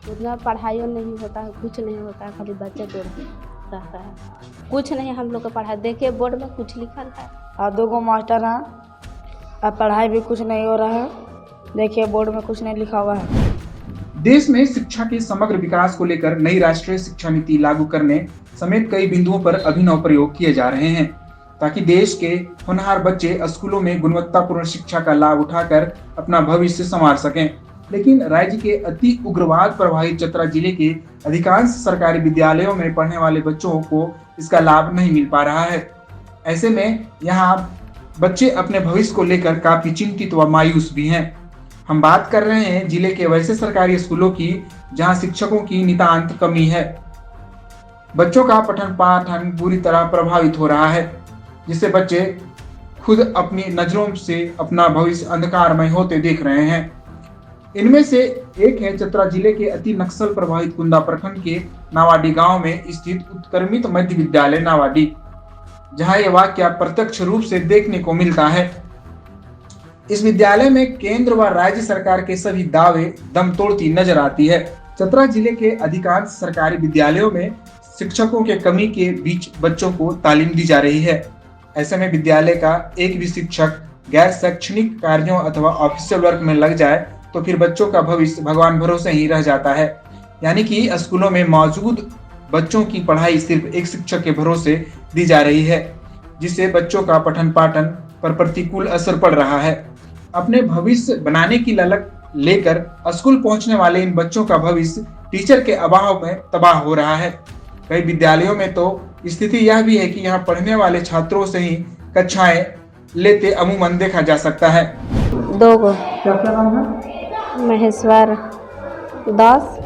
उतना पढ़ाई नहीं होता है, कुछ नहीं होता है, खाली बच्चे दौड़ रहता है। कुछ नहीं हम लोग का पढ़ाई, देखिए बोर्ड में कुछ लिखल है। और 2 मास्टर हैं, अब पढ़ाई भी कुछ नहीं हो रहा है। देखिए बोर्ड में कुछ नहीं लिखा हुआ है। देश में शिक्षा के समग्र विकास को लेकर नई राष्ट्रीय शिक्षा नीति लागू करने समेत कई बिंदुओं पर अभिनव प्रयोग किए जा रहे हैं ताकि देश के होनहार बच्चे स्कूलों में गुणवत्तापूर्ण शिक्षा का लाभ उठाकर अपना भविष्य संवार सकें। लेकिन राज्य के अति उग्रवाद प्रभावित चतरा जिले के अधिकांश सरकारी विद्यालयों में पढ़ने वाले बच्चों को इसका लाभ नहीं मिल पा रहा है। ऐसे में यहाँ बच्चे अपने भविष्य को लेकर काफी चिंतित व मायूस भी हैं। हम बात कर रहे हैं जिले के वैसे सरकारी स्कूलों की जहां शिक्षकों की नितांत कमी है। बच्चों का पठन पाठन बुरी तरह प्रभावित हो रहा है, जिससे बच्चे खुद अपनी नजरों से अपना भविष्य अंधकारमय होते देख रहे हैं। इनमें से एक है चतरा जिले के अति नक्सल प्रभावित कुंदा प्रखंड के नावाडी गांव में स्थित उत्क्रमित मध्य विद्यालय नावाडी, जहां यह वाकया प्रत्यक्ष रूप से देखने को मिलता है। इस विद्यालय में केंद्र व राज्य सरकार के सभी दावे दम तोड़ती नजर आती है। चतरा जिले के अधिकांश सरकारी विद्यालयों में शिक्षकों के कमी के बीच बच्चों को तालीम दी जा रही है। ऐसे में विद्यालय का एक भी शिक्षक गैर शैक्षणिक कार्यों अथवा ऑफिशियल वर्क में लग जाए तो फिर बच्चों का भविष्य भगवान भरोसे ही रह जाता है। यानी कि स्कूलों में मौजूद बच्चों की पढ़ाई सिर्फ एक शिक्षक के भरोसे दी जा रही है, जिससे बच्चों का पठन पाठन पर प्रतिकूल असर पड़ रहा है। अपने भविष्य बनाने की ललक लेकर स्कूल पहुंचने वाले इन बच्चों का भविष्य टीचर के अभाव में तबाह हो रहा है। कई विद्यालयों में तो स्थिति यह भी है कि यहाँ पढ़ने वाले छात्रों से ही कक्षाएं लेते अमूमन देखा जा सकता है। 2 गो क्या नाम है? महेश्वर दास,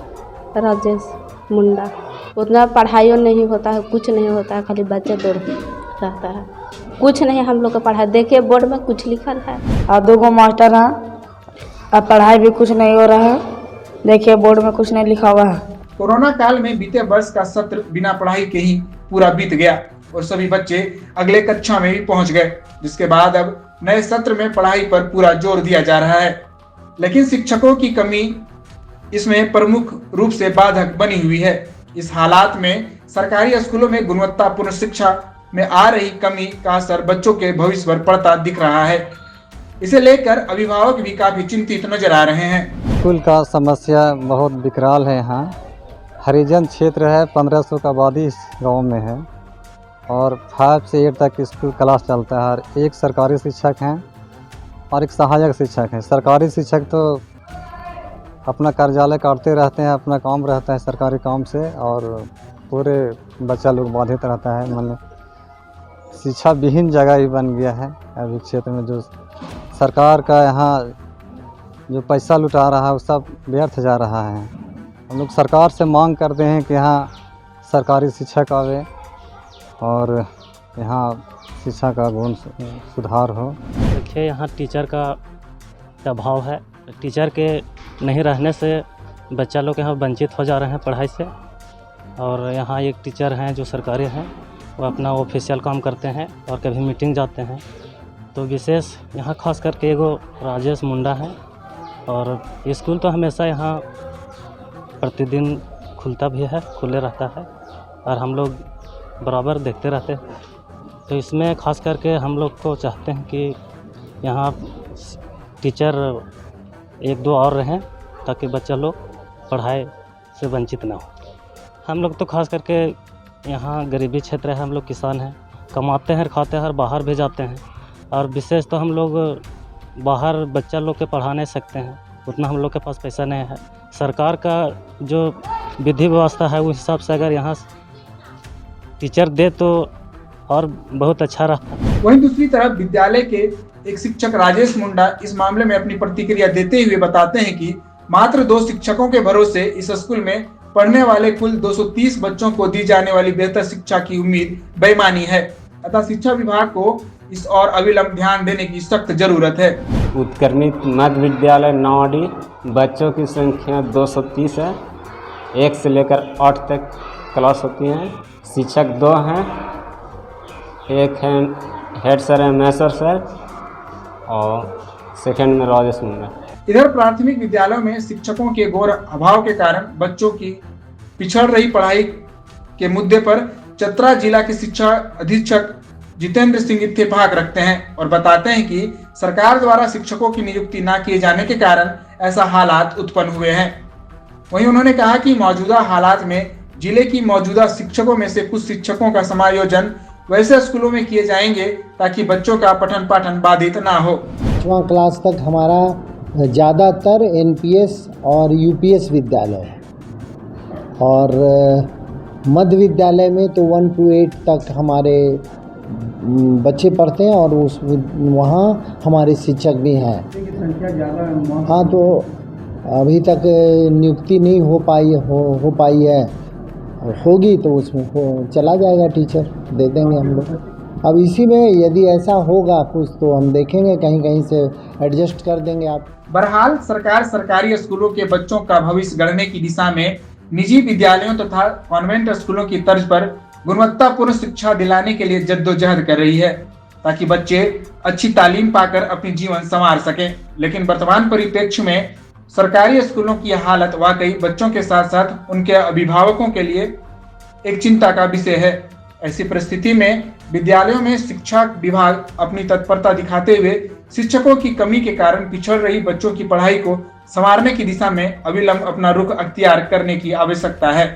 राजेश मुंडा। उतना पढ़ाई नहीं होता है, कुछ नहीं होता है, खाली बच्चे दौड़ रहता है। कुछ नहीं हम लोग का पढ़ाई, देखिए बोर्ड में कुछ लिखल है। और 2 मास्टर हैं, अब पढ़ाई भी कुछ नहीं हो रहा है। देखिए बोर्ड में कुछ नहीं लिखा हुआ है। कोरोना काल में बीते वर्ष का सत्र बिना पढ़ाई के ही पूरा बीत गया और सभी बच्चे अगले कक्षा में भी पहुंच गए, जिसके बाद अब नए सत्र में पढ़ाई पर पूरा जोर दिया जा रहा है। लेकिन शिक्षकों की कमी इसमें प्रमुख रूप से बाधक बनी हुई है। इस हालात में सरकारी स्कूलों में गुणवत्तापूर्ण शिक्षा में आ रही कमी का असर बच्चों के भविष्य पर पड़ता दिख रहा है। इसे लेकर अभिभावक भी काफी चिंतित नजर आ रहे हैं। स्कूल का समस्या बहुत विकराल है। यहाँ हरिजन क्षेत्र है, 1500 का आबादी इस गांव में है और 5 से 8 तक स्कूल क्लास चलता है। और एक सरकारी शिक्षक हैं और एक सहायक शिक्षक हैं। सरकारी शिक्षक तो अपना कार्यालय काटते रहते हैं, अपना काम रहता है सरकारी काम से, और पूरे बच्चा लोग बाधित रहता है। मतलब शिक्षा विहीन जगह ही बन गया है अभी क्षेत्र में। जो सरकार का यहाँ जो पैसा लुटा रहा है वो सब व्यर्थ जा रहा है। हम लोग सरकार से मांग करते हैं कि यहाँ सरकारी शिक्षक आवे और यहाँ शिक्षा का गुण सुधार हो। देखिए यहाँ टीचर का अभाव है। टीचर के नहीं रहने से बच्चा लोग यहाँ वंचित हो जा रहे हैं पढ़ाई से। और यहाँ एक टीचर हैं जो सरकारी हैं, वो अपना ऑफिशियल काम करते हैं और कभी मीटिंग जाते हैं। तो विशेष यहाँ खास करके एगो राजेश मुंडा है। और स्कूल तो हमेशा यहाँ प्रतिदिन खुलता भी है, खुले रहता है और हम लोग बराबर देखते रहते हैं। तो इसमें खास करके हम लोग को चाहते हैं कि यहाँ टीचर 1-2 और रहें ताकि बच्चा लोग पढ़ाई से वंचित ना हो। हम लोग तो खास करके यहाँ गरीबी क्षेत्र है, हम लोग किसान हैं, कमाते हैं, खाते हैं और बाहर भी जाते हैं। और विशेष तो हम लोग बाहर बच्चा लोग के पढ़ा नहीं सकते हैं, उतना हम लोग के पास पैसा नहीं है। सरकार का जो विधि व्यवस्था है उस हिसाब से अगर यहाँ टीचर दे तो और बहुत अच्छा रहता। वहीं दूसरी तरफ विद्यालय के एक शिक्षक राजेश मुंडा इस मामले में अपनी प्रतिक्रिया देते हुए बताते हैं कि मात्र 2 शिक्षकों के भरोसे इस स्कूल में पढ़ने वाले कुल 230 बच्चों को दी जाने वाली बेहतर शिक्षा की उम्मीद बेईमानी है। अतः शिक्षा विभाग को इस और अविलंब ध्यान देने की सख्त जरूरत है। उत्क्रमित मध्य विद्यालय नावाडी बच्चों की संख्या 230 है। 1 से लेकर 8 तक क्लास होती हैं। शिक्षक 2 हैं, एक हैं हेड सर है मैसर सर और सेकंड में राजेश मुंडा। इधर प्राथमिक विद्यालयों में शिक्षकों के घोर अभाव के कारण बच्चों की पिछड़ रही पढ़ाई के मुद्दे पर चतरा जिला के शिक्षा अधीक्षक जितेंद्र सिंह इत्तेफाक रखते हैं और बताते हैं कि सरकार द्वारा शिक्षकों की नियुक्ति न किए जाने के कारण ऐसा हालात उत्पन्न हुए हैं। वहीं उन्होंने कहा कि मौजूदा हालात में जिले की मौजूदा शिक्षकों में से कुछ शिक्षकों का समायोजन वैसे स्कूलों में किए जाएंगे ताकि बच्चों का पठन पाठन बाधित ना हो। 8वां क्लास तक हमारा ज़्यादातर एनपीएस और यूपीएस विद्यालय है और मध्य विद्यालय में तो 1 to 8 तक हमारे बच्चे पढ़ते हैं और उस वहाँ हमारे शिक्षक भी हैं। हाँ, तो अभी तक नियुक्ति नहीं हो पाई है, होगी तो उसमें चला जाएगा, टीचर दे देंगे हम लोग। अब इसी में यदि ऐसा होगा कुछ तो हम देखेंगे, कहीं कहीं से एडजस्ट कर देंगे। आप बहरहाल सरकार सरकारी स्कूलों के बच्चों का भविष्य गढ़ने की दिशा में निजी विद्यालयों तथा कॉन्वेंट स्कूलों की तर्ज पर गुणवत्तापूर्ण शिक्षा दिलाने के लिए जद्दोजहद कर रही है ताकि बच्चे अच्छी तालीम पाकर अपनी जीवन संवार सकें। लेकिन वर्तमान परिप्रेक्ष्य में सरकारी स्कूलों की यह हालत वाकई बच्चों के साथ साथ उनके अभिभावकों के लिए एक चिंता का विषय है। ऐसी परिस्थिति में विद्यालयों में शिक्षा विभाग अपनी तत्परता दिखाते हुए शिक्षकों की कमी के कारण पिछड़ रही बच्चों की पढ़ाई को संवारने की दिशा में अविलंब अपना रुख अख्तियार करने की आवश्यकता है।